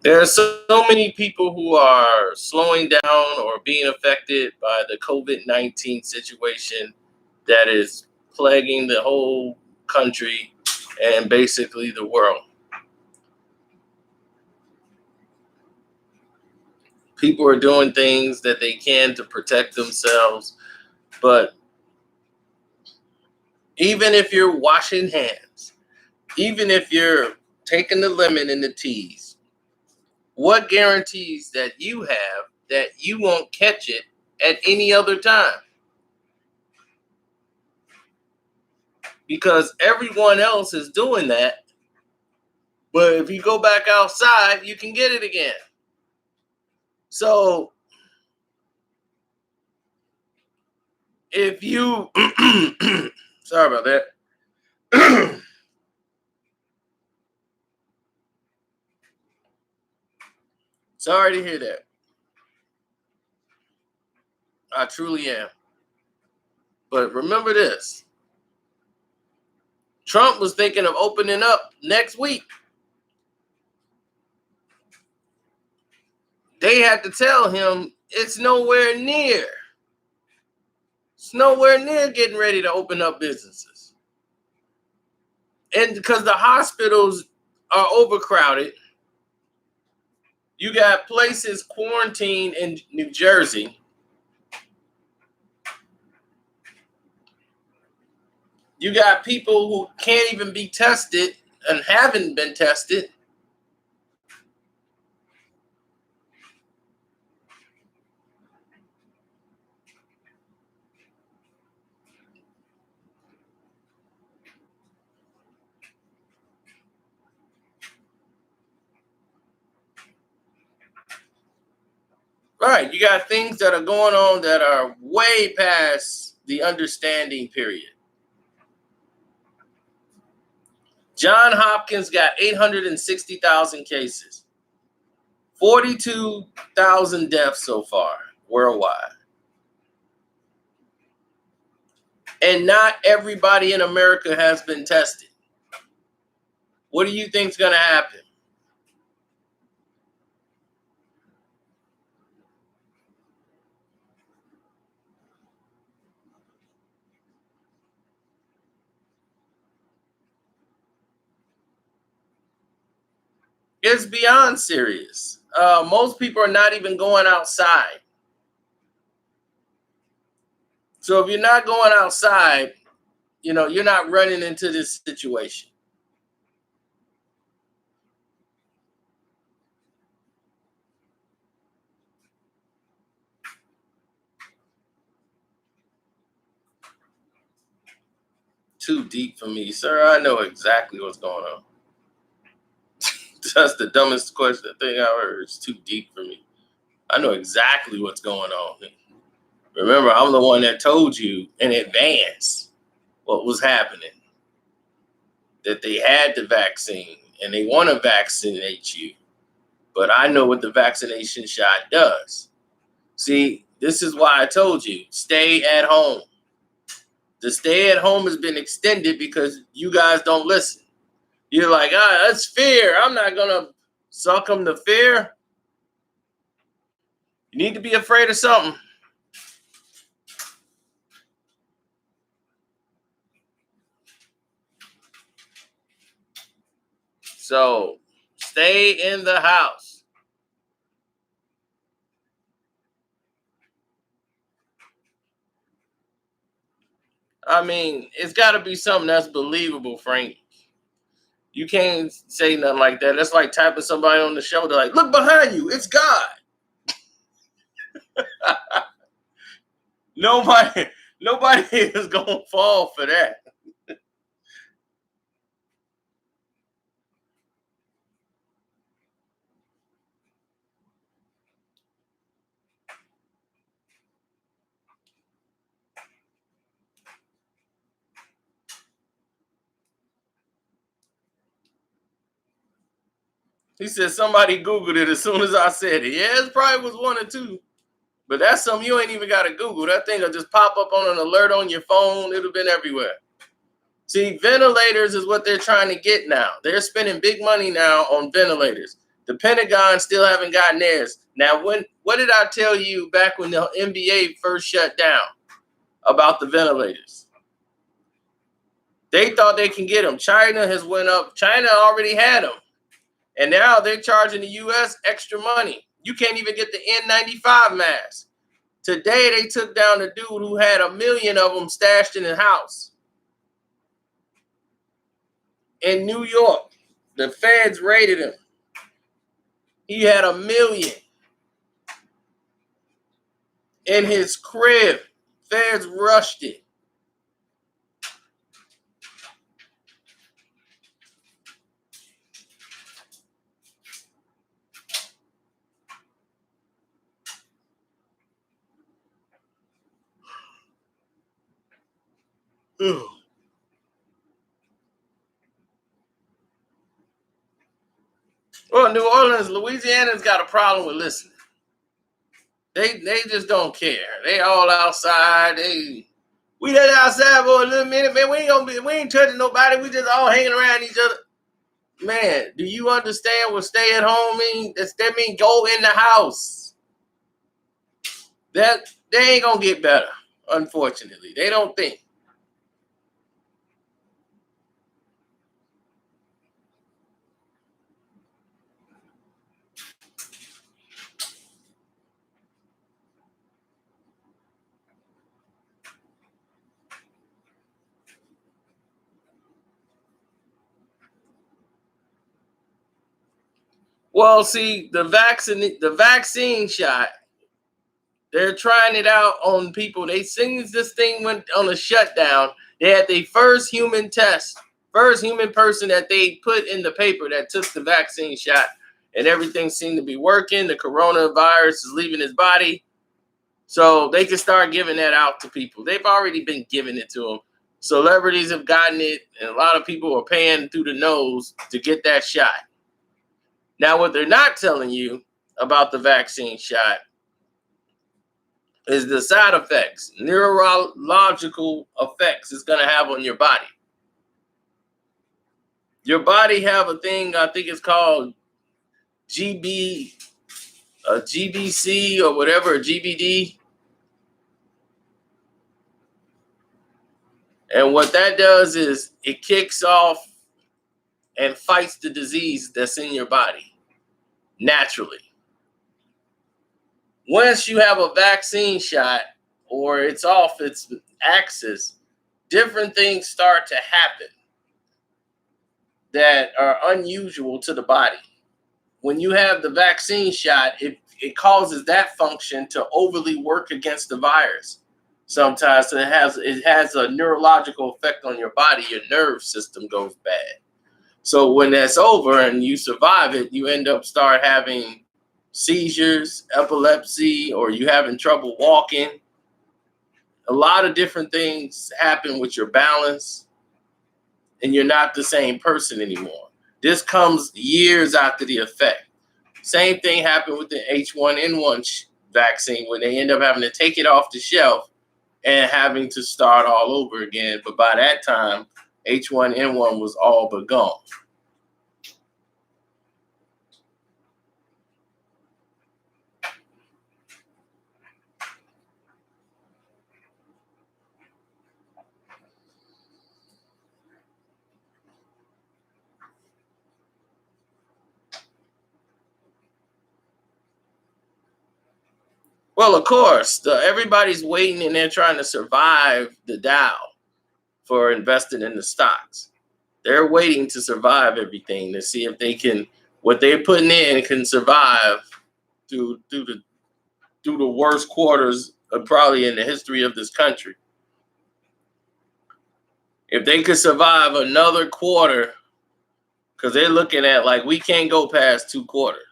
There are so many people who are slowing down or being affected by the COVID-19 situation that is plaguing the whole country and basically the world. People are doing things that they can to protect themselves, but even if you're washing hands, even if you're taking the lemon and the teas, what guarantees that you have that you won't catch it at any other time? Because everyone else is doing that. But if you go back outside, you can get it again. So if you, sorry about that. Sorry to hear that. I truly am. But remember this, Trump was thinking of opening up next week. They had to tell him it's nowhere near. It's nowhere near getting ready to open up businesses. And because the hospitals are overcrowded, you got places quarantined in New Jersey. You got people who can't even be tested and haven't been tested. Right. You got things that are going on that are way past the understanding period. John Hopkins got 860,000 cases, 42,000 deaths so far worldwide. And not everybody in America has been tested. What do you think is going to happen? It's beyond serious. Most people are not even going outside. So if you're not going outside, you're not running into this situation. Too deep for me, sir. I know exactly what's going on. That's the dumbest question thing I heard. It's too deep for me. I know exactly what's going on. Remember, I'm the one that told you in advance what was happening. That they had the vaccine and they want to vaccinate you. But I know what the vaccination shot does. See, this is why I told you, stay at home. The stay at home has been extended because you guys don't listen. You're like, that's fear. I'm not going to succumb to fear. You need to be afraid of something. So stay in the house. I mean, it's got to be something that's believable, Frank. You can't say nothing like that. That's like tapping somebody on the shoulder, like, look behind you. It's God. Nobody is going to fall for that. He said somebody Googled it as soon as I said it. Yeah, it probably was one or two. But that's something you ain't even got to Google. That thing will just pop up on an alert on your phone. It'll been everywhere. See, ventilators is what they're trying to get now. They're spending big money now on ventilators. The Pentagon still haven't gotten theirs. Now, what did I tell you back when the NBA first shut down about the ventilators? They thought they can get them. China has went up. China already had them. And now they're charging the U.S. extra money. You can't even get the N95 mask. Today, they took down the dude who had 1 million of them stashed in his house. In New York, the feds raided him. He had 1 million in his crib. Feds rushed it. Ugh. Well, New Orleans, Louisiana's got a problem with listening. They just don't care. They all outside. We just outside for a little minute, man. We ain't touching nobody. We just all hanging around each other. Man, do you understand what stay at home means? That means go in the house. That they ain't gonna get better, unfortunately. They don't think. Well, see, the vaccine shot, they're trying it out on people. They since this thing went on a shutdown, they had the first human test, first human person that they put in the paper that took the vaccine shot, and everything seemed to be working. The coronavirus is leaving his body, so they can start giving that out to people. They've already been giving it to them. Celebrities have gotten it, and a lot of people are paying through the nose to get that shot. Now, what they're not telling you about the vaccine shot is the side effects, neurological effects it's going to have on your body. Your body have a thing, I think it's called GBC or whatever, GBD. And what that does is it kicks off and fights the disease that's in your body naturally. Once you have a vaccine shot or it's off its axis, different things start to happen that are unusual to the body. When you have the vaccine shot, it causes that function to overly work against the virus sometimes. So it has a neurological effect on your body. Your nerve system goes bad. So when that's over and you survive it, you end up start having seizures, epilepsy, or you having trouble walking. A lot of different things happen with your balance, and you're not the same person anymore. This comes years after the effect. Same thing happened with the H1N1 vaccine when they end up having to take it off the shelf and having to start all over again. But by that time, H1N1 was all but gone. Well, of course, everybody's waiting and they're trying to survive the Dow for investing in the stocks. They're waiting to survive everything to see if they can, what they're putting in can survive through the worst quarters probably in the history of this country. If they could survive another quarter, because they're looking at like we can't go past 2 quarters.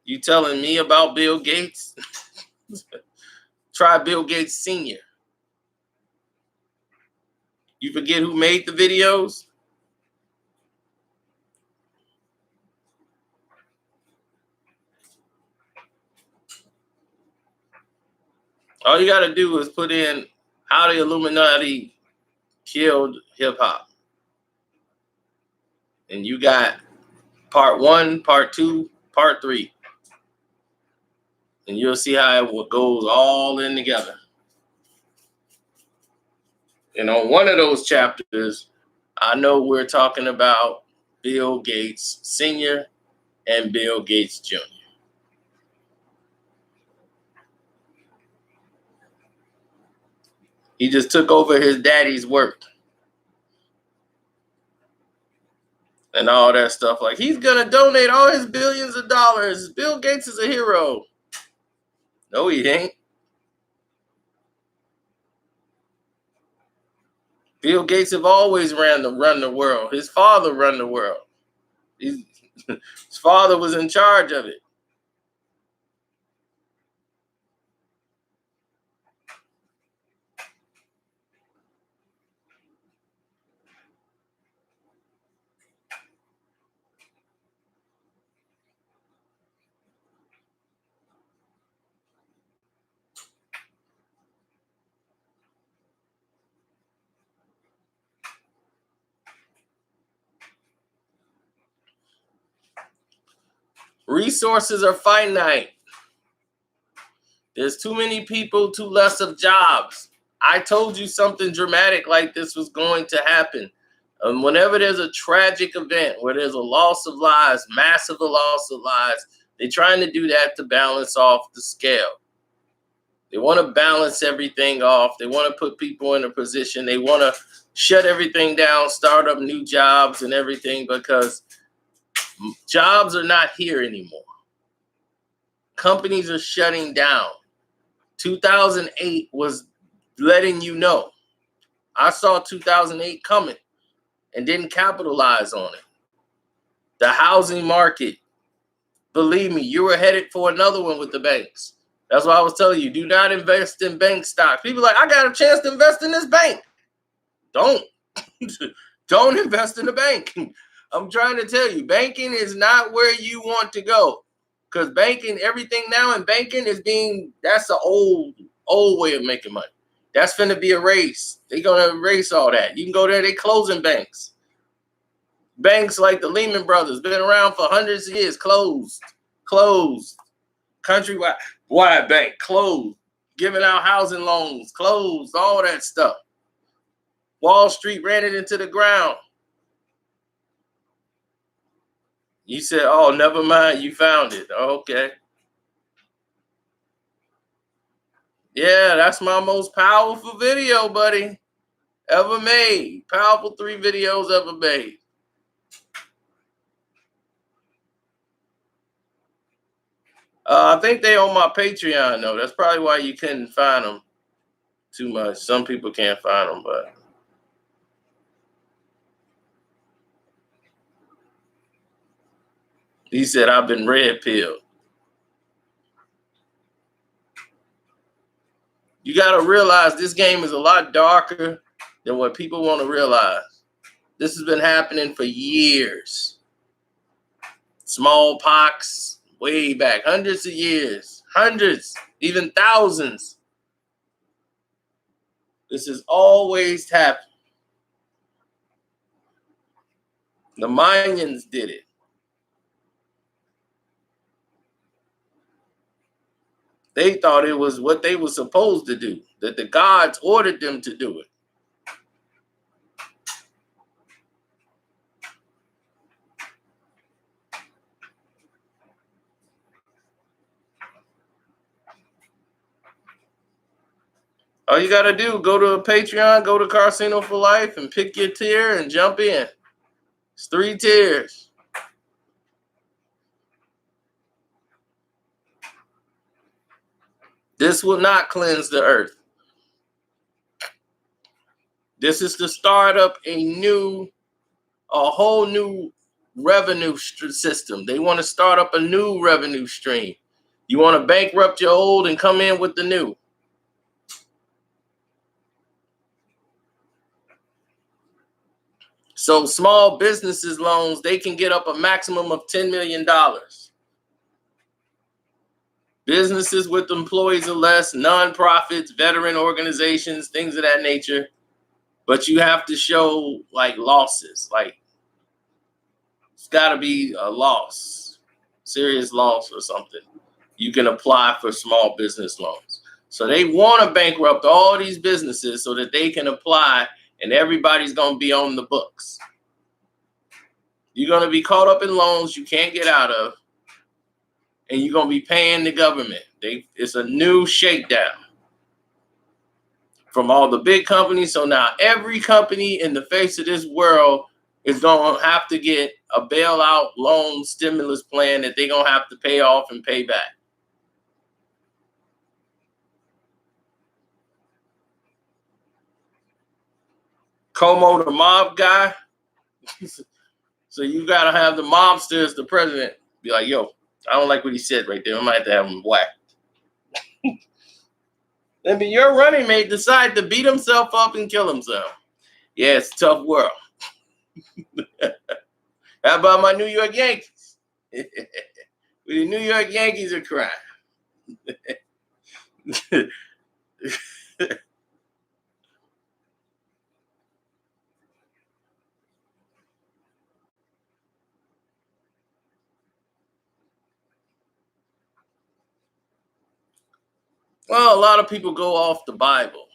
You telling me about Bill Gates? Try Bill Gates Sr. You forget who made the videos? All you got to do is put in how the Illuminati killed hip hop. And you got part 1, part 2, part 3. And you'll see how it goes all in together. And on one of those chapters, I know we're talking about Bill Gates Sr. and Bill Gates Jr. He just took over his daddy's work. And all that stuff. Like, he's going to donate all his billions of dollars. Bill Gates is a hero. No, he ain't. Bill Gates have always run the world. His father run the world. His father was in charge of it. Resources are finite. There's too many people, too less of jobs. I told you something dramatic like this was going to happen. Whenever there's a tragic event where there's a loss of lives, massive loss of lives, they're trying to do that to balance off the scale. They want to balance everything off. They want to put people in a position. They want to shut everything down, start up new jobs and everything, because jobs are not here anymore. Companies are shutting down. 2008 was letting you know. I saw 2008 coming and didn't capitalize on it. The housing market, believe me, you were headed for another one with the banks. That's why I was telling you, do not invest in bank stocks. People are like, I got a chance to invest in this bank. Don't. Don't invest in the bank. I'm trying to tell you, banking is not where you want to go. Because banking, everything now in banking is that's an old way of making money. That's going to be erased. They're going to erase all that. You can go there, they're closing banks. Banks like the Lehman Brothers, been around for hundreds of years, closed. Countrywide bank, closed. Giving out housing loans, closed, all that stuff. Wall Street ran it into the ground. You said, oh, never mind, you found it. Okay. Yeah, that's my most powerful video, buddy, ever made. Powerful 3 videos ever made. I think they on my Patreon, though. That's probably why you couldn't find them too much. Some people can't find them, but he said, I've been red pilled. You got to realize this game is a lot darker than what people want to realize. This has been happening for years. Smallpox, way back, hundreds of years, hundreds, even thousands. This has always happened. The Mayans did it. They thought it was what they were supposed to do, that the gods ordered them to do it. All you got to do, go to a Patreon, go to Carsino for Life and pick your tier and jump in. It's 3 tiers. This will not cleanse the earth. This is to start up a whole new revenue system. They want to start up a new revenue stream. You want to bankrupt your old and come in with the new. So small businesses loans, they can get up a maximum of $10 million. businesses with employees or less, nonprofits, veteran organizations, things of that nature. But you have to show like losses, like it's got to be a loss, serious loss or something. You can apply for small business loans. So they want to bankrupt all these businesses so that they can apply and everybody's going to be on the books. You're going to be caught up in loans you can't get out of, and you're going to be paying the government. It's a new shakedown from all the big companies. So now every company in the face of this world is going to have to get a bailout loan stimulus plan that they're going to have to pay off and pay back. Como, the mob guy. So you got to have the mobster as the president. Be like, yo, I don't like what he said right there. I might have to have him whacked. Then your running mate decide to beat himself up and kill himself. Yeah, it's a tough world. How about my New York Yankees? The New York Yankees are crying. Well, a lot of people go off the Bible,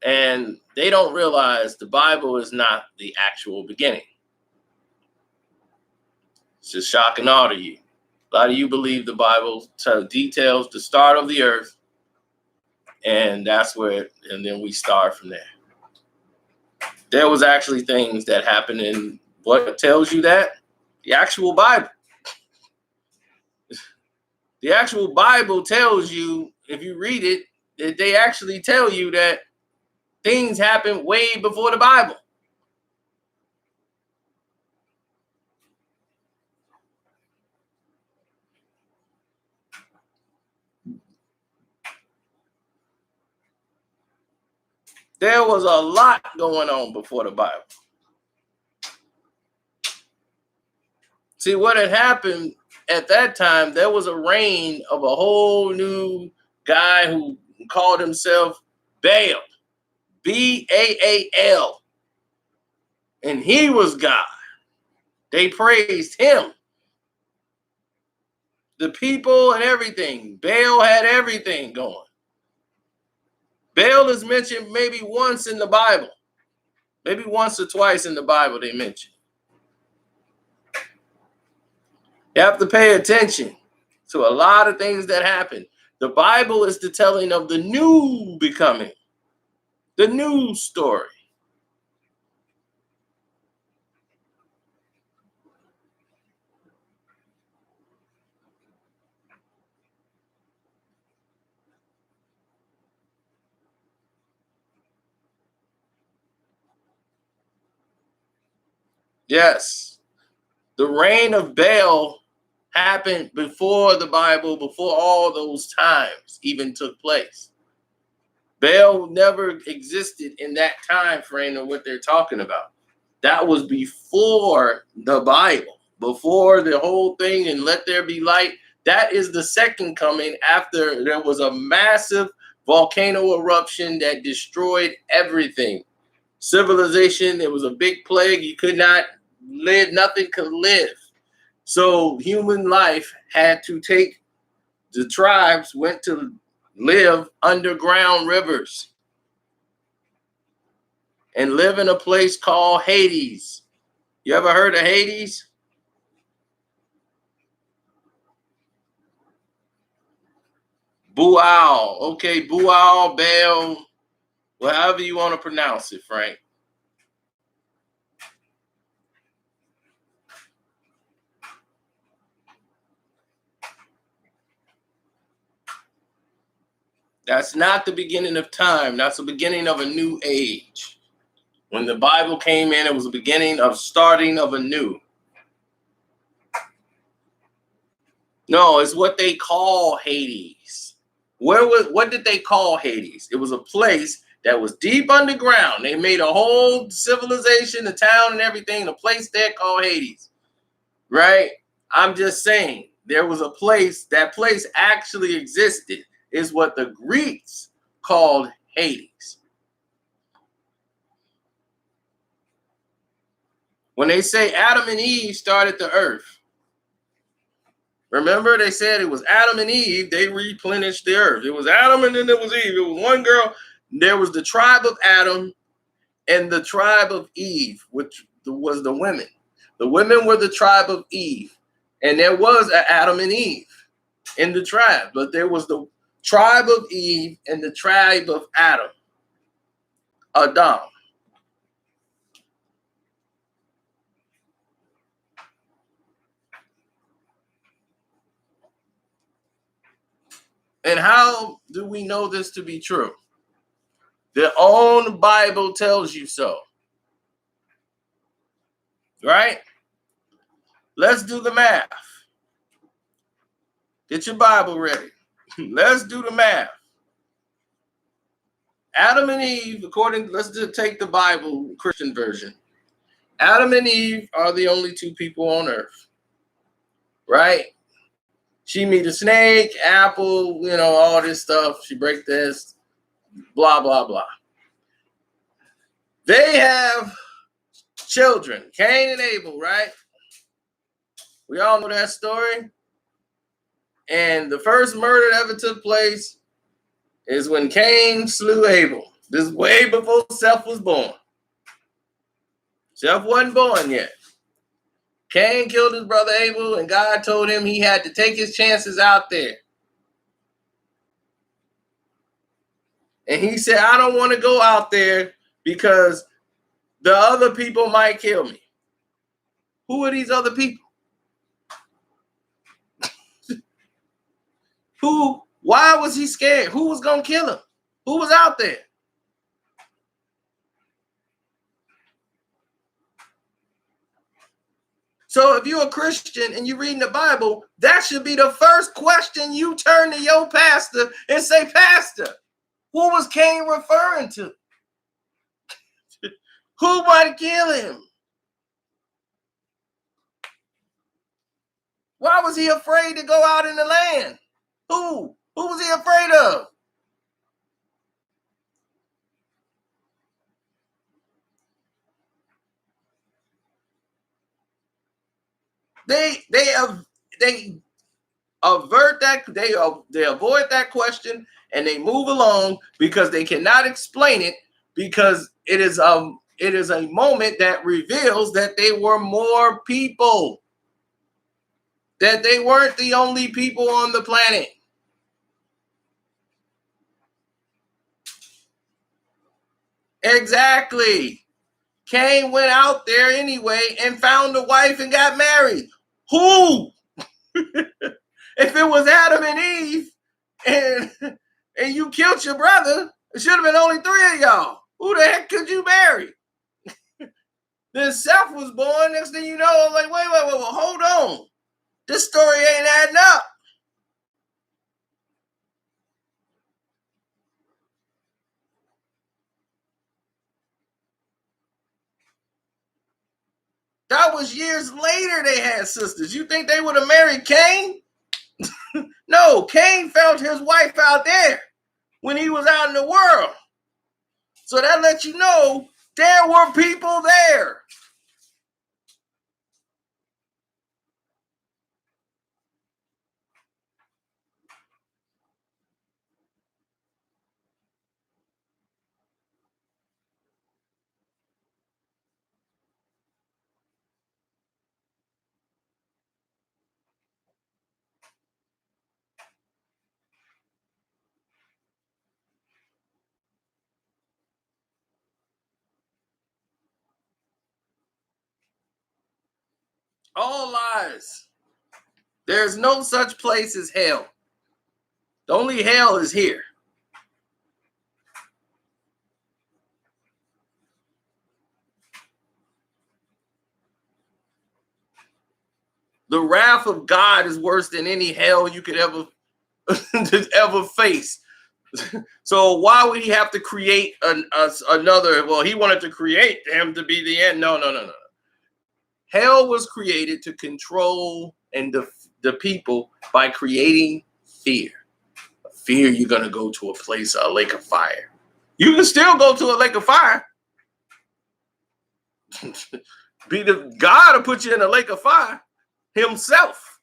and they don't realize the Bible is not the actual beginning. It's just shock and awe to you. A lot of you believe the Bible details the start of the earth, and and then we start from there. There was actually things that happened in what tells you that? The actual Bible. The actual Bible tells you, if you read it, that they actually tell you that things happened way before the Bible. There was a lot going on before the Bible. See, what had happened at that time, there was a reign of a whole new guy who called himself Baal, Baal. And he was God. They praised him. The people and everything. Baal had everything going. Baal is mentioned maybe once in the Bible. Maybe once or twice in the Bible they mention. You have to pay attention to a lot of things that happen. The Bible is the telling of the new becoming, the new story. Yes, the reign of Baal happened before the Bible, before all those times even took place. Baal never existed in that time frame of what they're talking about. That was before the Bible, before the whole thing and let there be light. That is the second coming after there was a massive volcano eruption that destroyed everything. Civilization, it was a big plague. You could not live, nothing could live. So human life had to take, the tribes went to live underground rivers and live in a place called Hades. You ever heard of Hades? Bual. Okay, Bual, Baal, however you want to pronounce it, Frank. That's not the beginning of time. That's the beginning of a new age. When the Bible came in, it was the beginning of starting of a new. No, it's what they call Hades. What did they call Hades? It was a place that was deep underground. They made a whole civilization, a town and everything, a place there called Hades. Right? I'm just saying, there was a place, that place actually existed, is what the Greeks called Hades. When they say Adam and Eve started the earth, remember they said it was Adam and Eve, they replenished the earth. It was Adam and then there was Eve. It was one girl. There was the tribe of Adam and the tribe of Eve, which was the women. The women were the tribe of Eve. And there was an Adam and Eve in the tribe, but there was the tribe of Eve and the tribe of Adam. Adam. And how do we know this to be true? The own Bible tells you so. Right? Let's do the math. Get your Bible ready. Let's do the math. Adam and Eve, let's just take the Bible Christian version. Adam and Eve are the only two people on earth. Right? She meet a snake, apple, all this stuff. She break this, blah, blah, blah. They have children, Cain and Abel, right? We all know that story. And the first murder that ever took place is when Cain slew Abel. This is way before Seth was born. Seth wasn't born yet. Cain killed his brother Abel, and God told him he had to take his chances out there. And he said, I don't want to go out there because the other people might kill me. Who are these other people? Why was he scared? Who was going to kill him? Who was out there? So if you're a Christian and you're reading the Bible, that should be the first question you turn to your pastor and say, Pastor, who was Cain referring to? Who might kill him? Why was he afraid to go out in the land? Who was he afraid of? They avert that, they avoid that question, and they move along because they cannot explain it, because it is a moment that reveals that they were more people, that they weren't the only people on the planet. Exactly. Cain went out there anyway and found a wife and got married. Who? If it was Adam and Eve and you killed your brother, it should have been only 3 of y'all. Who the heck could you marry? Then Seth was born. Next thing you know, I'm like, wait, hold on. This story ain't adding up. That was years later they had sisters. You think they would have married Cain? No, Cain found his wife out there when he was out in the world. So that lets you know there were people there. All lies. There's no such place as hell. The only hell is here. The wrath of God is worse than any hell you could ever face. So why would he have to create another? Well, he wanted to create him to be the end. No. Hell was created to control and the people by creating fear. Fear you're going to go to a place, a lake of fire. You can still go to a lake of fire. Be the God to put you in a lake of fire himself.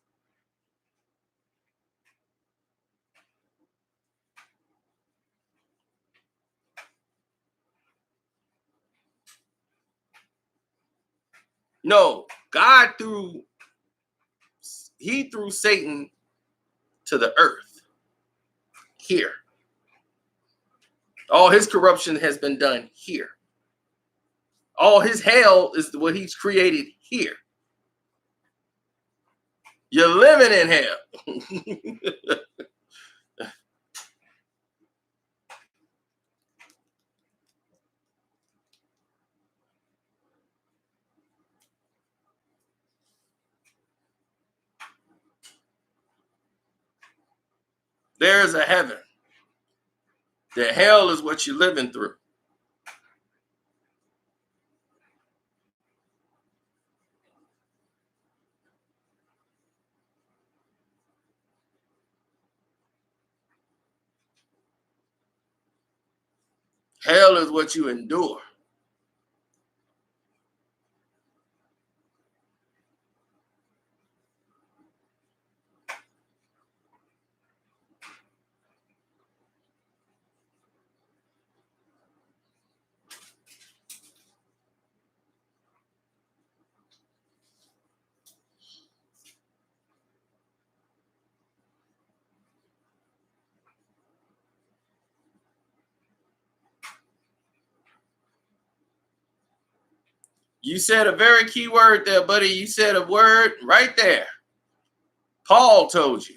No, God threw Satan to the earth here. All his corruption has been done here. All his hell is what he's created here. You're living in hell. There is a heaven. The hell is what you're living through. Hell is what you endure. You said a very key word there, buddy. You said a word right there. Paul told you.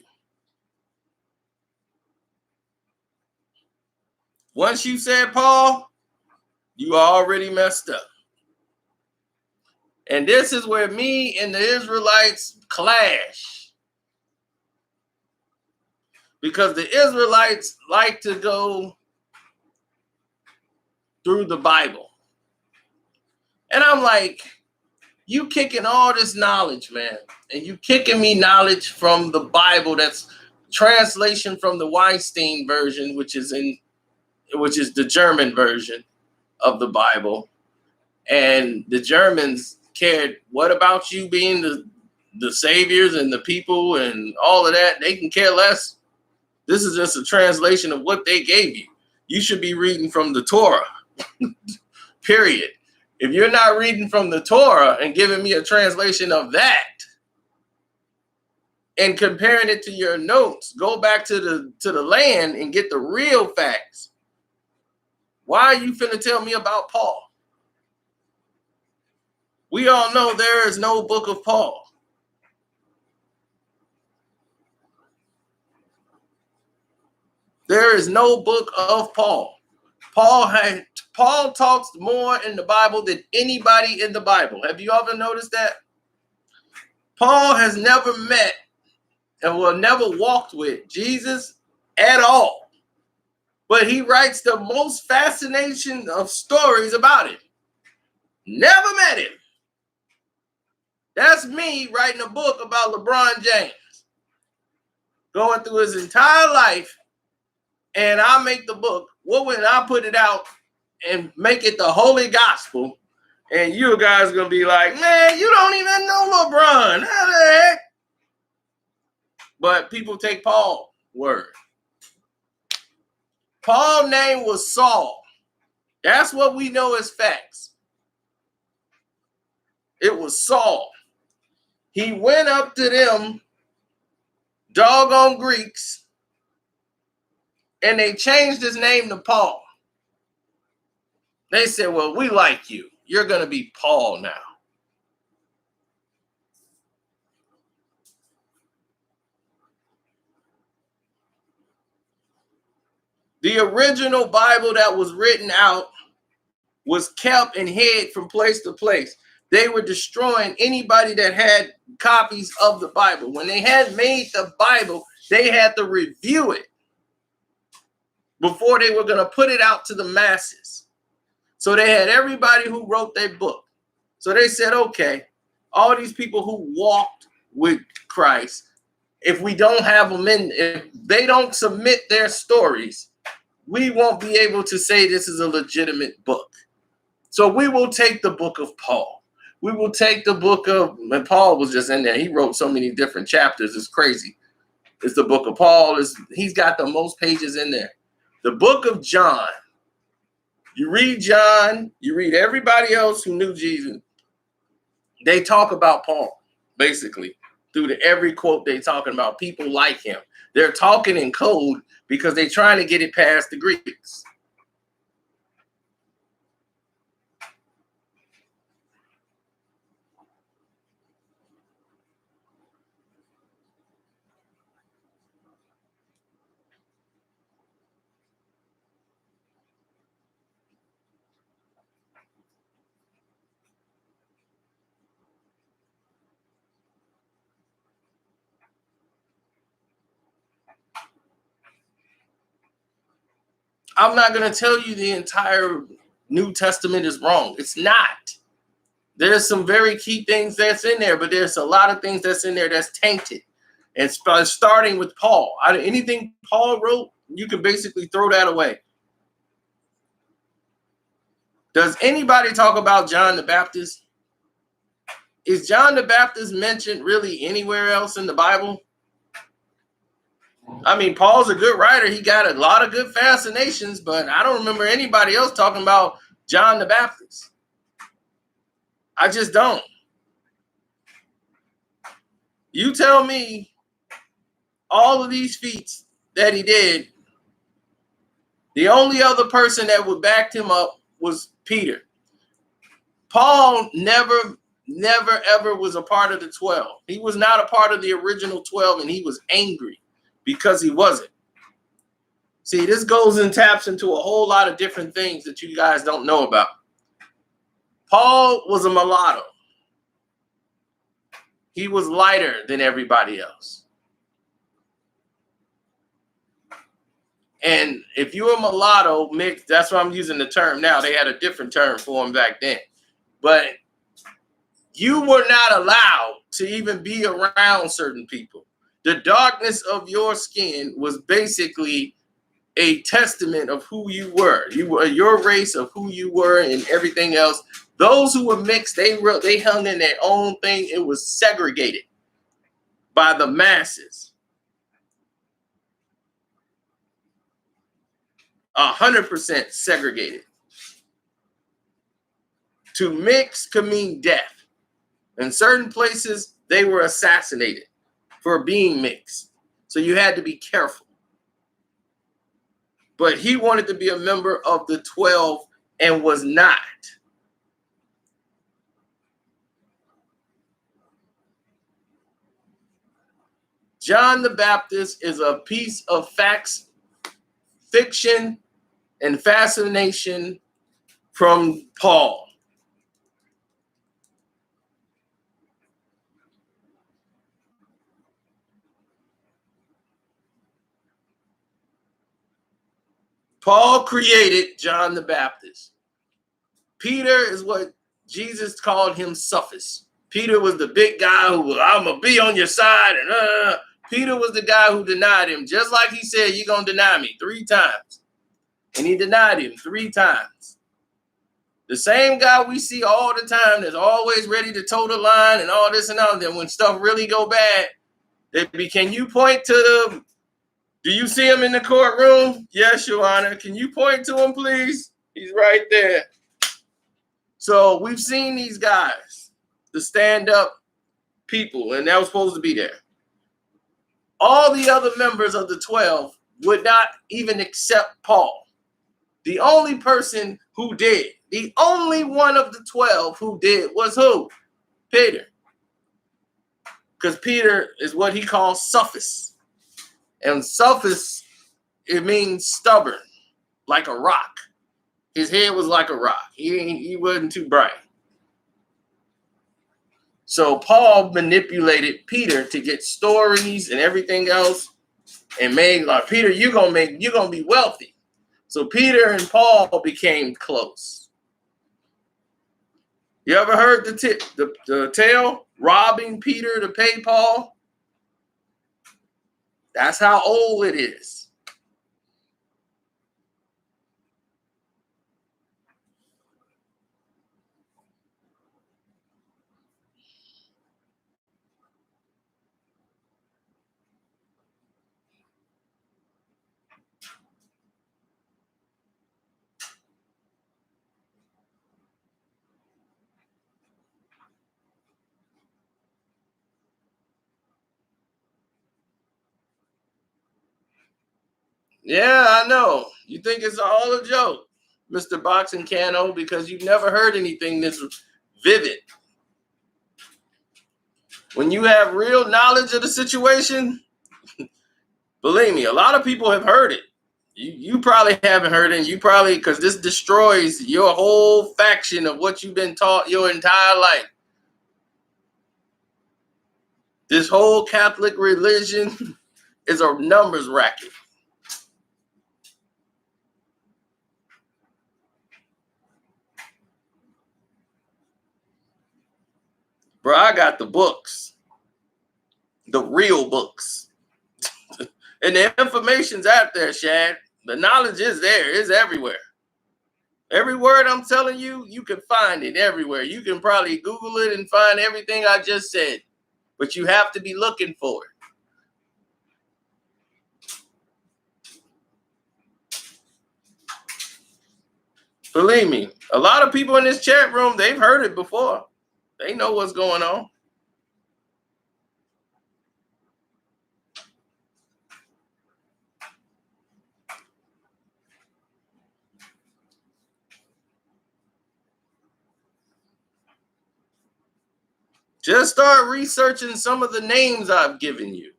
Once you said Paul, you already messed up. And this is where me and the Israelites clash. Because the Israelites like to go through the Bible. And I'm like, you kicking all this knowledge, man. And you kicking me knowledge from the Bible that's translation from the Weinstein version, which is the German version of the Bible. And the Germans cared what about you being the saviors and the people and all of that. They can care less. This is just a translation of what they gave you. You should be reading from the Torah, period. If you're not reading from the Torah and giving me a translation of that and comparing it to your notes, go back to the land and get the real facts. Why are you finna tell me about Paul? We all know there is no book of Paul. There is no book of Paul. Paul talks more in the Bible than anybody in the Bible. Have you ever noticed that? Paul has never met and will never walked with Jesus at all. But he writes the most fascination of stories about him. Never met him. That's me writing a book about LeBron James. Going through his entire life, and I make the book. What when I put it out and make it the holy gospel, and you guys are going to be like, man, you don't even know LeBron. How the heck? But people take Paul's word. Paul's name was Saul. That's what we know as facts. It was Saul. He went up to them doggone Greeks, and they changed his name to Paul. They said, well, we like you. You're going to be Paul now. The original Bible that was written out was kept and hid from place to place. They were destroying anybody that had copies of the Bible. When they had made the Bible, they had to review it before they were going to put it out to the masses. So they had everybody who wrote their book. So they said, okay, all these people who walked with Christ, if we don't have them in, if they don't submit their stories, we won't be able to say this is a legitimate book. So we will take the book of Paul. We will take the book of, and Paul was just in there. He wrote so many different chapters. It's crazy. It's the book of Paul. He's got the most pages in there. The book of John. You read John, you read everybody else who knew Jesus. They talk about Paul, basically. Through every quote they talking about people like him. They're talking in code because they're trying to get it past the Greeks. I'm not going to tell you the entire New Testament is wrong. It's not. There's some very key things that's in there, but there's a lot of things that's in there that's tainted. And starting with Paul. Anything Paul wrote, you can basically throw that away. Does anybody talk about John the Baptist? Is John the Baptist mentioned really anywhere else in the Bible? I mean, Paul's a good writer. He got a lot of good fascinations, but I don't remember anybody else talking about John the Baptist. I just don't. You tell me all of these feats that he did, the only other person that would back him up was Peter. Paul never, ever was a part of the 12. He was not a part of the original 12, and he was angry because he wasn't. See, this goes and taps into a whole lot of different things that you guys don't know about. Paul was a mulatto. He was lighter than everybody else. And if you're a mulatto mixed, that's why I'm using the term now. They had a different term for him back then. But you were not allowed to even be around certain people. The darkness of your skin was basically a testament of who you were. You were your race of who you were and everything else. Those who were mixed, they hung in their own thing. It was segregated by the masses. 100% segregated. To mix could mean death. In certain places, they were assassinated for being mixed. So you had to be careful. But he wanted to be a member of the 12 and was not. John the Baptist is a piece of facts, fiction, and fascination from Paul. Paul created John the Baptist. Peter is what Jesus called him, Suffus. Peter was the big guy who was, I'm going to be on your side. And Peter was the guy who denied him, just like he said, you're going to deny me 3 times. And he denied him 3 times. The same guy we see all the time that's always ready to toe the line and all this and all that. When stuff really go bad, can you point to the, do you see him in the courtroom? Yes, Your Honor. Can you point to him, please? He's right there. So we've seen these guys, the stand-up people, and that was supposed to be there. All the other members of the 12 would not even accept Paul. The only person who did, the only one of the 12 who did was who? Peter. Because Peter is what he calls Suffus. And Suffus, it means stubborn, like a rock. His head was like a rock. He wasn't too bright. So Paul manipulated Peter to get stories and everything else, and made like, Peter, you're gonna be wealthy. So Peter and Paul became close. You ever heard the tale? Robbing Peter to pay Paul? That's how old it is. Yeah, I know. You think it's all a joke, Mr. Boxing Cano, because you've never heard anything this vivid. When you have real knowledge of the situation, believe me, a lot of people have heard it. You probably haven't heard it. And you probably, because this destroys your whole faction of what you've been taught your entire life. This whole Catholic religion is a numbers racket. Bro, I got the books, the real books. And the information's out there, Shad. The knowledge is there, it's everywhere. Every word I'm telling you, you can find it everywhere. You can probably Google it and find everything I just said, but you have to be looking for it. Believe me, a lot of people in this chat room, they've heard it before. They know what's going on. Just start researching some of the names I've given you.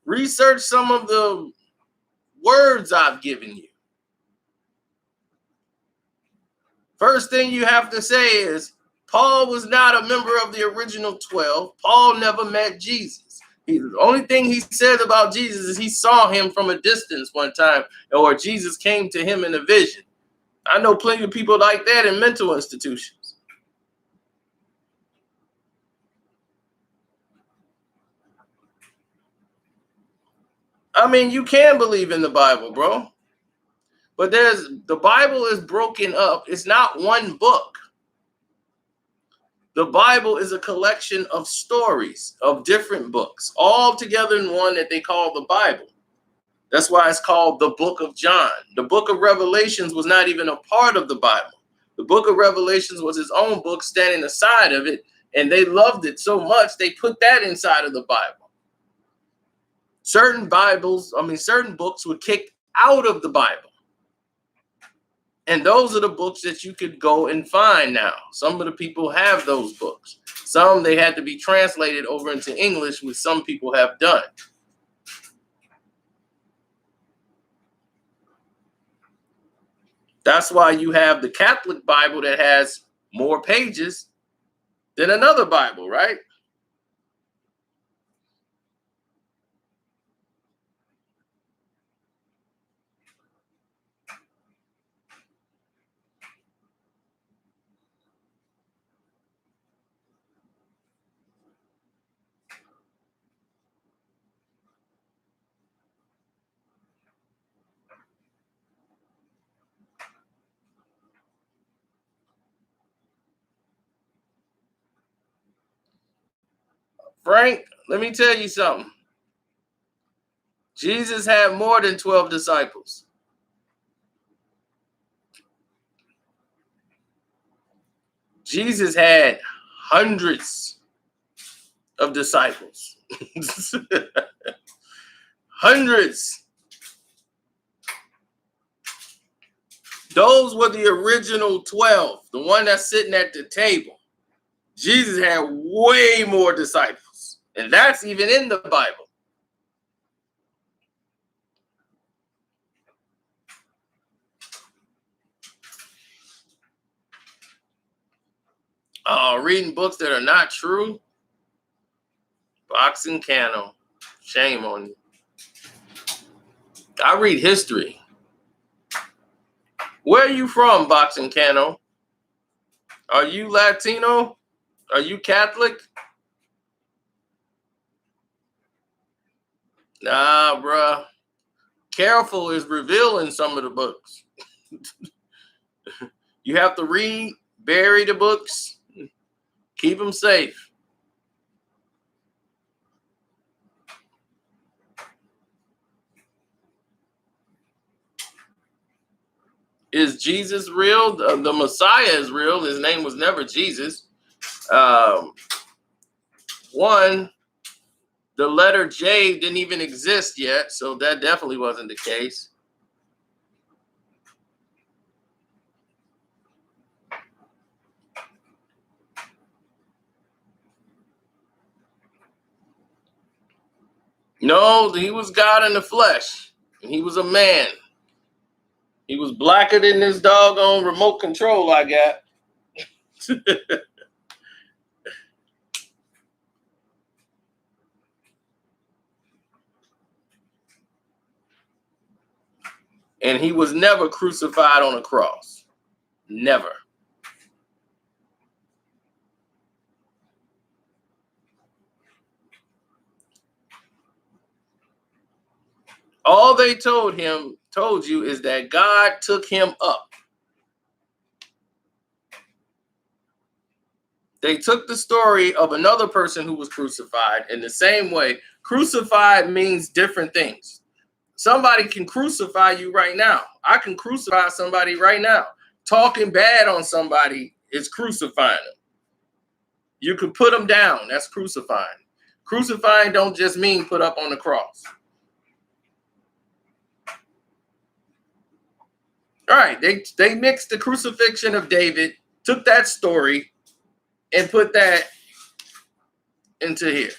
Research some of the words I've given you. First thing you have to say is Paul was not a member of the original 12. Paul never met Jesus. The only thing he said about Jesus is he saw him from a distance one time, or Jesus came to him in a vision. I know plenty of people like that in mental institutions. I mean, you can believe in the Bible, bro. But the Bible is broken up. It's not one book. The Bible is a collection of stories of different books, all together in one that they call the Bible. That's why it's called the Book of John. The Book of Revelations was not even a part of the Bible. The Book of Revelations was its own book standing aside of it, and they loved it so much they put that inside of the Bible. Certain books were kicked out of the Bible. And those are the books that you could go and find now. Some of the people have those books. Some they had to be translated over into English, which some people have done. That's why you have the Catholic Bible that has more pages than another Bible, right? Frank, let me tell you something. Jesus had more than 12 disciples. Jesus had hundreds of disciples. Hundreds. Those were the original 12, the one that's sitting at the table. Jesus had way more disciples, and that's even in the Bible. Reading books that are not true. Boxing Cano. Shame on you. I read history. Where are you from, Boxing Cano? Are you Latino? Are you Catholic? Nah, bruh. Careful is revealing some of the books. You have to read, bury the books, keep them safe. Is Jesus real? The Messiah is real. His name was never Jesus. One, the letter J didn't even exist yet, so that definitely wasn't the case. No, he was God in the flesh, and he was a man. He was blacker than this doggone remote control I got. And he was never crucified on a cross. Never. All they told you, is that God took him up. They took the story of another person who was crucified in the same way. Crucified means different things. Somebody can crucify you right now. I can crucify somebody right now. Talking bad on somebody is crucifying them. You could put them down. That's crucifying. Crucifying don't just mean put up on the cross. All right, they mixed the crucifixion of David, took that story, and put that into here.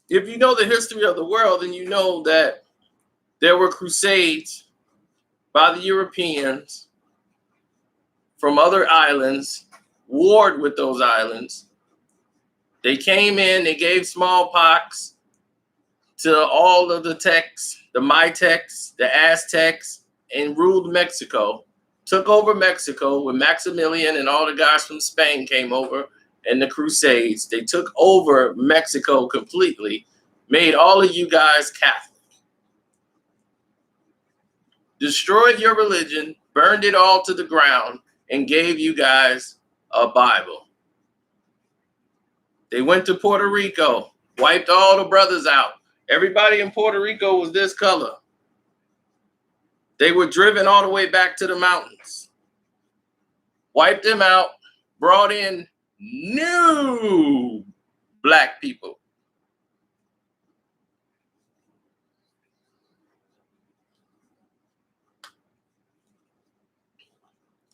If you know the history of the world, then you know that there were crusades by the Europeans from other islands, warred with those islands. They came in, they gave smallpox to all of the Tecs, the Mitecs, the Aztecs, and ruled Mexico. Took over Mexico when Maximilian and all the guys from Spain came over and the Crusades. They took over Mexico completely, made all of you guys Catholic. Destroyed your religion, burned it all to the ground, and gave you guys a Bible. They went to Puerto Rico, wiped all the brothers out. Everybody in Puerto Rico was this color. They were driven all the way back to the mountains, wiped them out, brought in new black people.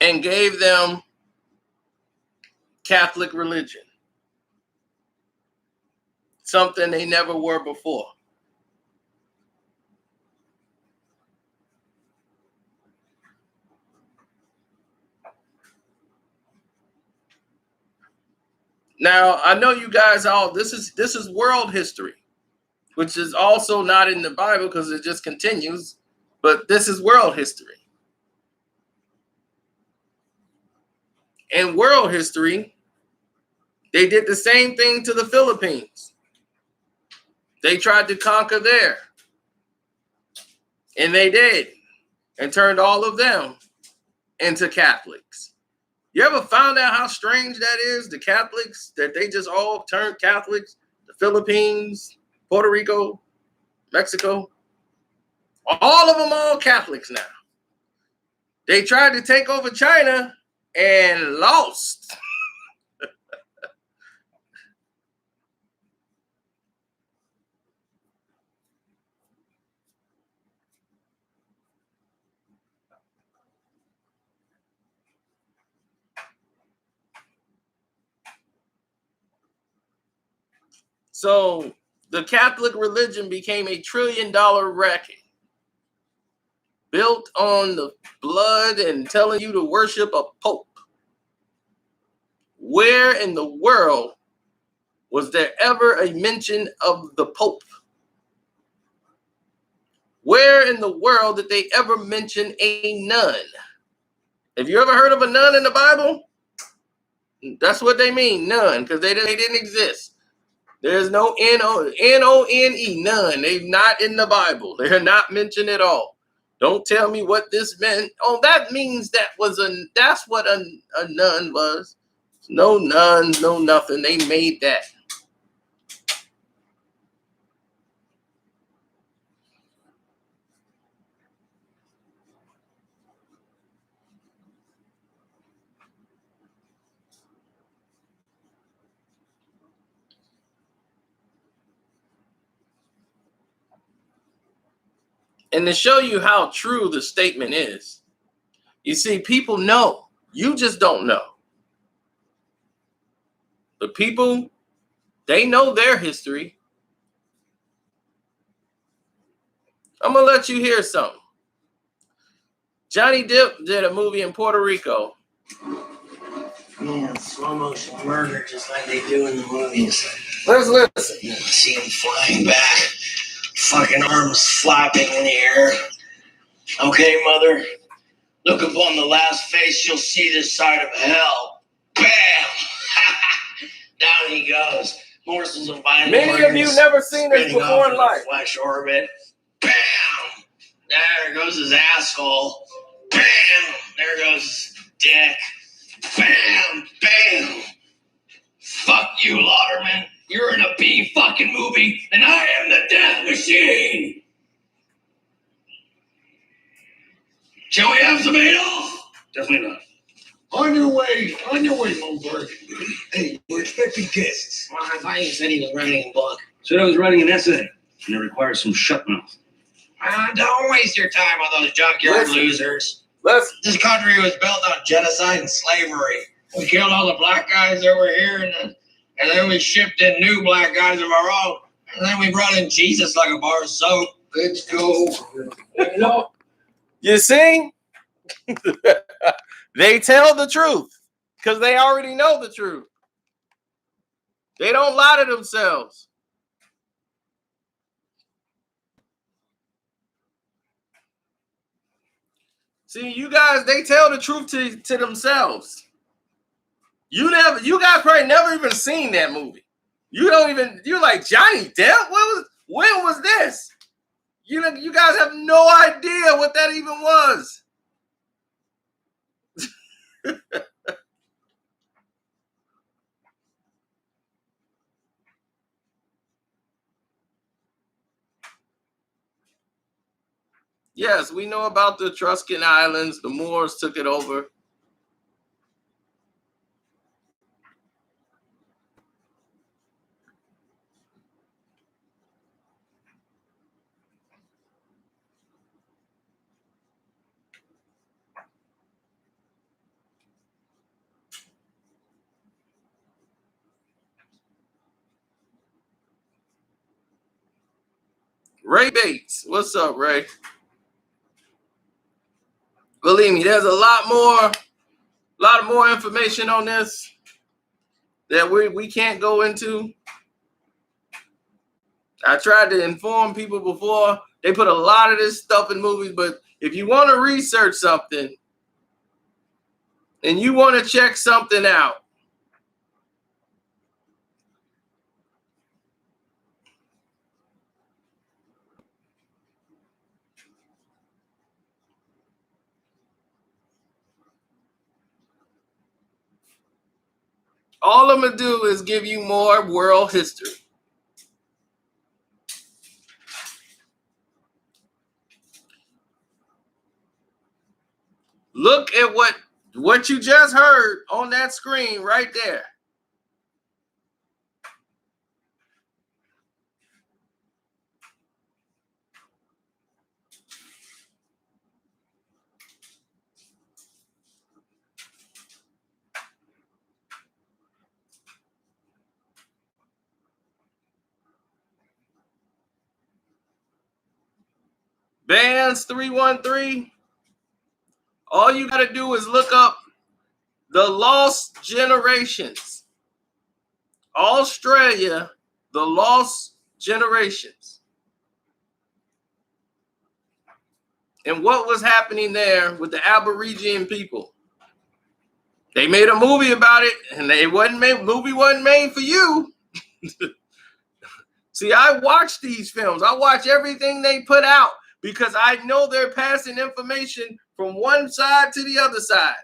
And gave them Catholic religion, something they never were before. Now, I know you guys all, this is world history, which is also not in the Bible because it just continues, but this is world history. In world history, they did the same thing to the Philippines. They tried to conquer there, and they did, and turned all of them into Catholics. You ever found out how strange that is? The Catholics, that they just all turned Catholics, the Philippines, Puerto Rico, Mexico, all of them all Catholics now. They tried to take over China and lost. So the Catholic religion became $1 trillion racket built on the blood and telling you to worship a pope. Where in the world was there ever a mention of the pope? Where in the world did they ever mention a nun? Have you ever heard of a nun in the Bible? That's what they mean, nun, because they didn't exist. There's no N-O-N-E, none. They're not in the Bible. They're not mentioned at all. Don't tell me what this meant. Oh, that means that's what a nun was. No nuns, no nothing. They made that. And to show you how true the statement is, you see, people know. You just don't know. The people, they know their history. I'm going to let you hear something. Johnny Depp did a movie in Puerto Rico. Yeah, slow motion murder, just like they do in the movies. Let's listen. You see him flying back, fucking arms flapping in the air. Okay, mother, look upon the last face, you'll see this side of hell. Bam! Down he goes. Morsels of vinyl. Many of you never seen this before in life. Flash orbit. Bam! There goes his asshole. Bam! There goes his dick. Bam! Bam! Fuck you, Lauderman. You're in a B fucking movie, and I am the death machine. Shall we have some Adolf? Definitely not. On your way, Moberg. Hey, we're expecting guests. Well, I thought you said he was writing a book. Said I was writing an essay, and it requires some shut mouth. Don't waste your time on those junkyard losers. This country was built on genocide and slavery. We killed all the black guys over here, and then we shipped in new black guys of our own. And then we brought in Jesus like a bar of soap. Let's go. You see? They tell the truth because they already know the truth. They don't lie to themselves. See, you guys, they tell the truth to themselves. You guys probably never even seen that movie. You're like, Johnny Depp? When was this? You guys have no idea what that even was. Yes, we know about the Etruscan Islands. The Moors took it over. Ray Bates, what's up, Ray? Believe me, there's a lot more information on this that we can't go into. I tried to inform people before. They put a lot of this stuff in movies, but if you want to research something and you want to check something out, all I'm going to do is give you more world history. Look at what you just heard on that screen right there. Bands 313. All you got to do is look up the Lost Generations. Australia, the Lost Generations. And what was happening there with the Aboriginal people. They made a movie about it, and movie wasn't made for you. See, I watch these films. I watch everything they put out because I know they're passing information from one side to the other side.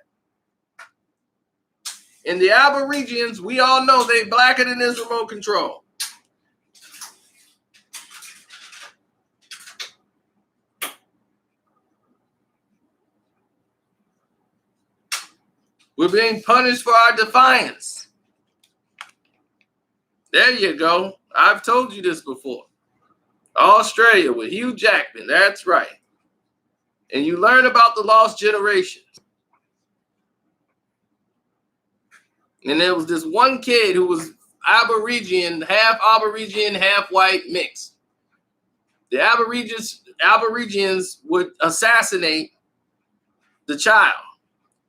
And the Aborigines, we all know they blacker than this remote control. We're being punished for our defiance. There you go. I've told you this before. Australia with Hugh Jackman. That's right. And you learn about the Lost Generations. And there was this one kid who was Aborigine, half white mixed. The Aborigines would assassinate the child.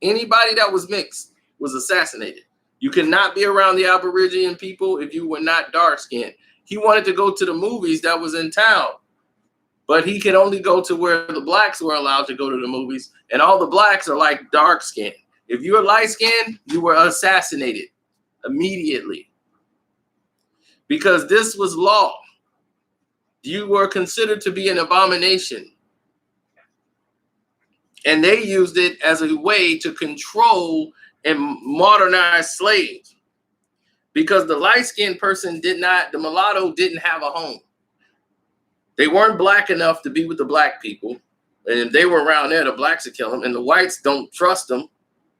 Anybody that was mixed was assassinated. You could not be around the Aboriginal people if you were not dark skinned. He wanted to go to the movies that was in town, but he could only go to where the blacks were allowed to go to the movies, and all the blacks are like dark skinned. If you were light skinned, you were assassinated immediately because this was law. You were considered to be an abomination. And they used it as a way to control and modernize slaves because the light-skinned person the mulatto didn't have a home. They weren't black enough to be with the black people. And if they were around there, the blacks would kill them. And the whites don't trust them.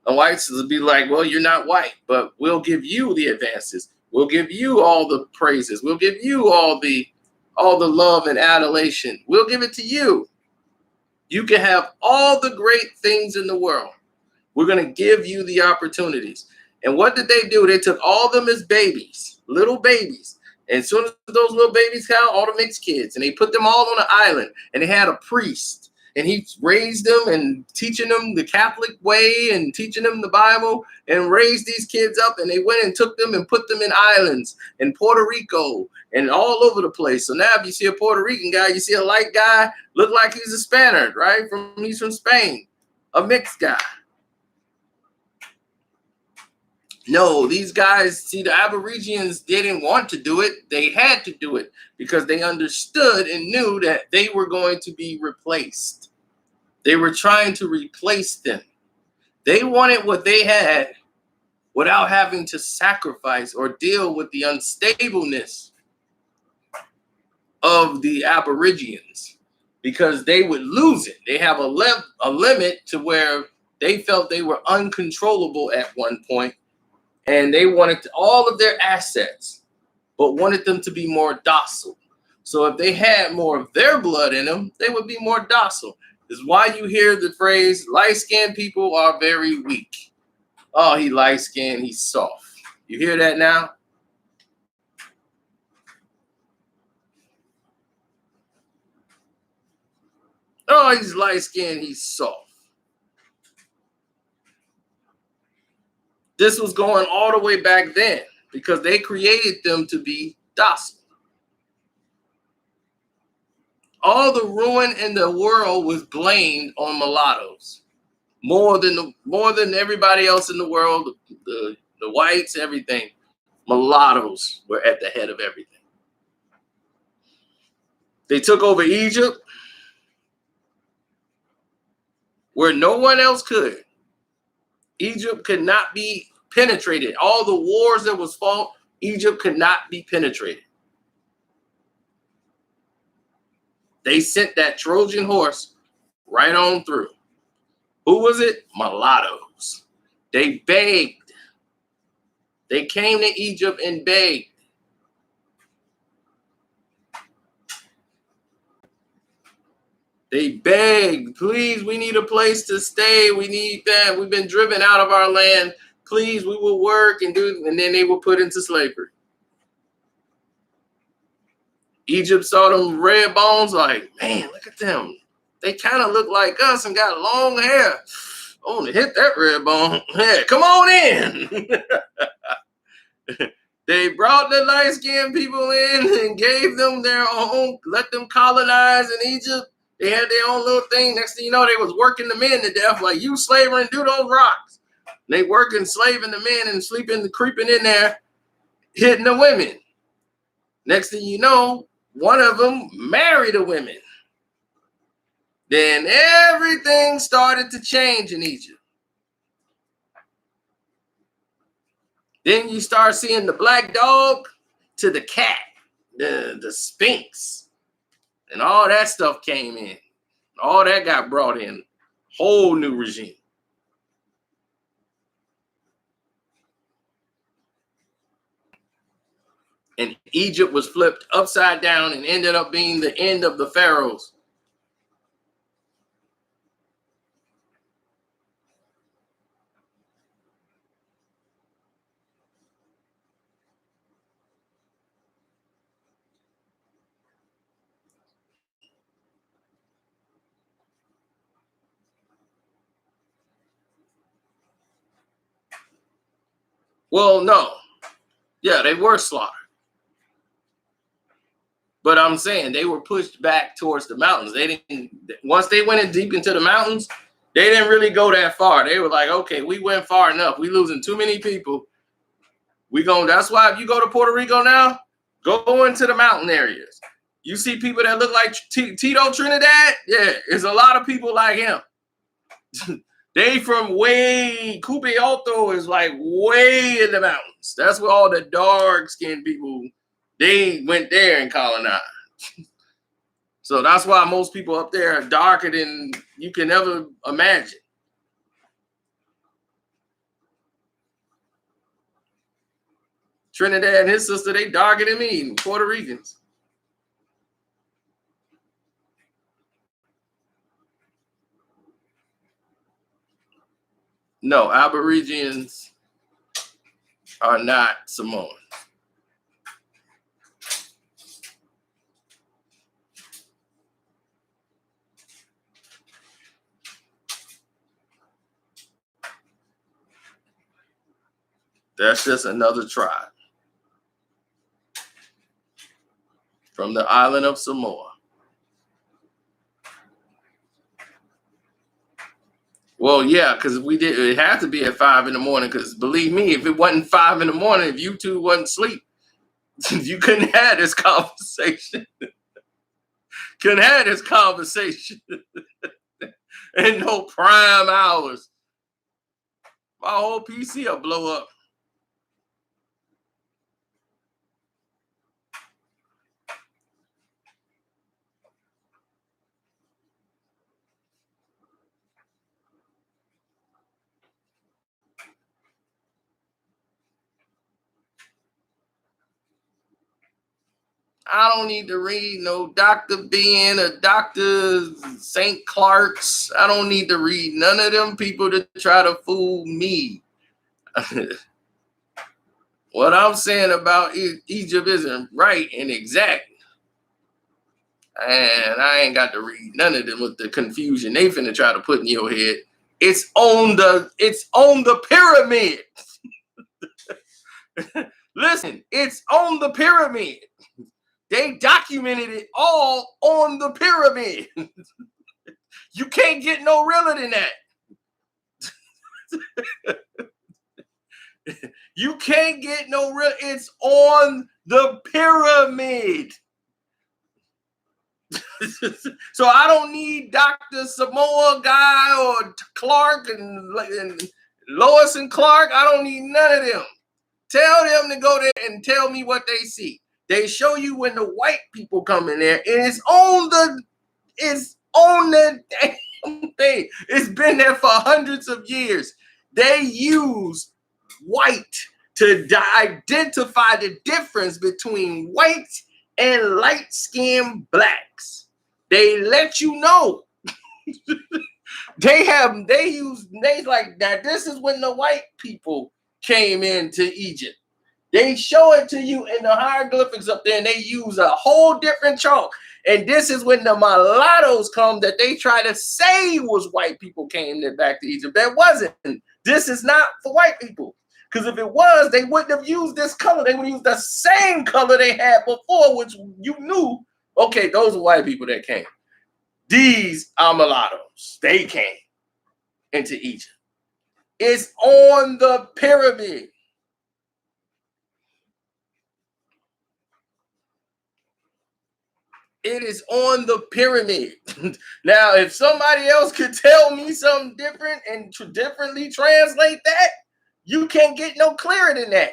The whites would be like, well, you're not white, but we'll give you the advances. We'll give you all the praises. We'll give you all the love and adulation. We'll give it to you. You can have all the great things in the world. We're going to give you the opportunities. And what did they do? They took all of them as babies, little babies. And as soon as those little babies got all the mixed kids, and they put them all on an island, and they had a priest, and he raised them and teaching them the Catholic way and teaching them the Bible and raised these kids up. And they went and took them and put them in islands in Puerto Rico and all over the place. So now if you see a Puerto Rican guy, you see a light guy, look like he's a Spaniard, right? He's from Spain, a mixed guy. No, these guys, see, the Aborigines didn't want to do it. They had to do it because they understood and knew that they were going to be replaced. They were trying to replace them. They wanted what they had without having to sacrifice or deal with the unstableness of the Aborigines because they would lose it. They have a limit to where they felt they were uncontrollable at one point. And they wanted all of their assets, but wanted them to be more docile. So if they had more of their blood in them, they would be more docile. This is why you hear the phrase, light-skinned people are very weak. Oh, he light-skinned, he's soft. You hear that now? Oh, he's light-skinned, he's soft. This was going all the way back then because they created them to be docile. All the ruin in the world was blamed on mulattoes, more than everybody else in the world. The whites, everything. Mulattoes were at the head of everything. They took over Egypt, where no one else could. Egypt could not be penetrated. All the wars that was fought, Egypt could not be penetrated. They sent that Trojan horse right on through. Who was it? Mulattoes. They begged. They came to Egypt and begged. They begged, please, we need a place to stay. We need that. We've been driven out of our land. Please, we will work and do, and then they were put into slavery. Egypt saw them red bones like, man, look at them. they kind of look like us and got long hair. I want to hit that red bone. Yeah, come on in. They brought the light-skinned people in and gave them their own, let them colonize in Egypt. They had their own little thing. Next thing you know, they was working the men to death, like, you slaver and do those rocks. They working, slaving the men and sleeping, creeping in there, hitting the women. Next thing you know, one of them married the women. Then everything started to change in Egypt. Then you start seeing the black dog to the cat, the Sphinx, and all that stuff came in. All that got brought in. Whole new regime. And Egypt was flipped upside down and ended up being the end of the pharaohs. Well, no. Yeah, they were slaughtered. But I'm saying they were pushed back towards the mountains. They didn't, once they went in deep into the mountains, they didn't really go that far. They were like, okay, we went far enough. We losing too many people. That's why if you go to Puerto Rico now, go into the mountain areas. You see people that look like Tito Trinidad? Yeah, there's a lot of people like him. They from way, Cupe Alto is like way in the mountains. That's where all the dark-skinned people, they went there and colonized. So that's why most people up there are darker than you can ever imagine. Trinidad and his sister, they darker than me, Puerto Ricans. No, Aborigines are not Samoan. That's just another tribe from the island of Samoa. Well, yeah, because it had to be at 5 in the morning, because believe me, if it wasn't 5 in the morning, if you two wasn't asleep, you couldn't have this conversation. Couldn't have this conversation. And no prime hours. My whole PC will blow up. I don't need to read no Dr. Ben or Dr. St. Clark's. I don't need to read none of them people to try to fool me. What I'm saying about Egypt isn't right and exact. And I ain't got to read none of them with the confusion they finna try to put in your head. It's on the pyramid. Listen, it's on the pyramid. They documented it all on the pyramid. You can't get no realer than that. You can't get no real. It's on the pyramid. So I don't need Dr. Samoa guy or Clark and Lois and Clark. I don't need none of them. Tell them to go there and tell me what they see. They show you when the white people come in there, and it's on the damn thing. It's been there for hundreds of years. They use white to identify the difference between white and light-skinned blacks. They let you know. They like that. This is when the white people came into Egypt. They show it to you in the hieroglyphics up there, and they use a whole different chalk. And this is when the mulattoes come that they try to say was white people came back to Egypt. That wasn't. This is not for white people. Because if it was, they wouldn't have used this color. They would use the same color they had before, which you knew, okay, those are white people that came. These are mulattoes. They came into Egypt. It's on the pyramid. It is on the pyramid. Now, if somebody else could tell me something different and differently translate that, you can't get no clearer than that.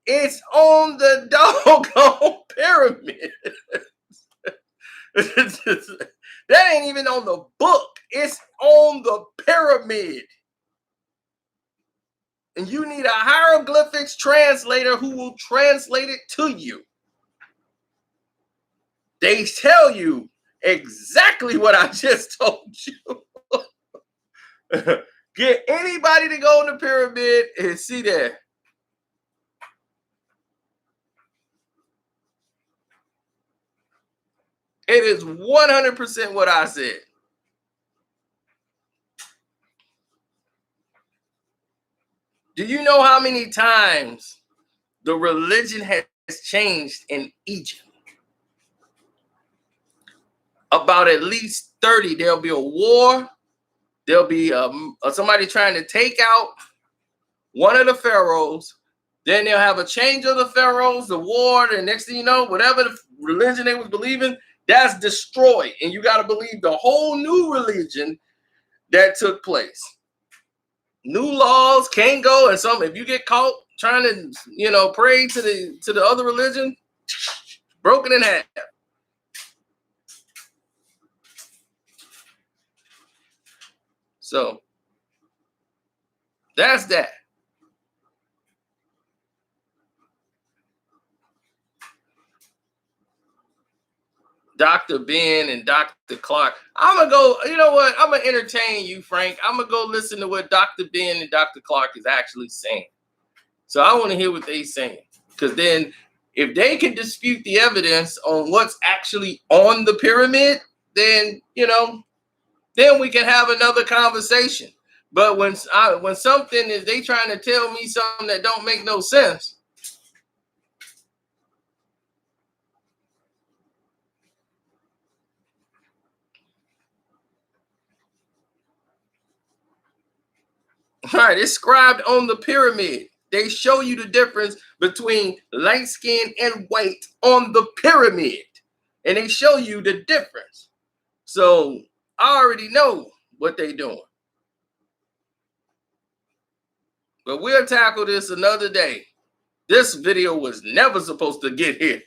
It's on the doggone pyramid. That ain't even on the book. It's on the pyramid. And you need a hieroglyphics translator who will translate it to you. They tell you exactly what I just told you. Get anybody to go in the pyramid and see that. It is 100% what I said. Do you know how many times the religion has changed in Egypt? About at least 30. There'll be a war. There'll be somebody trying to take out one of the pharaohs. Then they'll have a change of the pharaohs, the war. The next thing you know, whatever the religion they was believing, that's destroyed. And you got to believe the whole new religion that took place. New laws can't go, and if you get caught trying to, pray to the other religion, broken in half. So that's that. Dr. Ben and Dr. Clark. I'm going to go, you know what? I'm going to entertain you, Frank. I'm going to go listen to what Dr. Ben and Dr. Clark is actually saying. So I want to hear what they're saying. Because then if they can dispute the evidence on what's actually on the pyramid, then, then we can have another conversation. But when something is, they trying to tell me something that don't make no sense. All right, it's scribed on the pyramid. They show you the difference between light skin and white on the pyramid. And they show you the difference. So I already know what they're doing. But we'll tackle this another day. This video was never supposed to get here.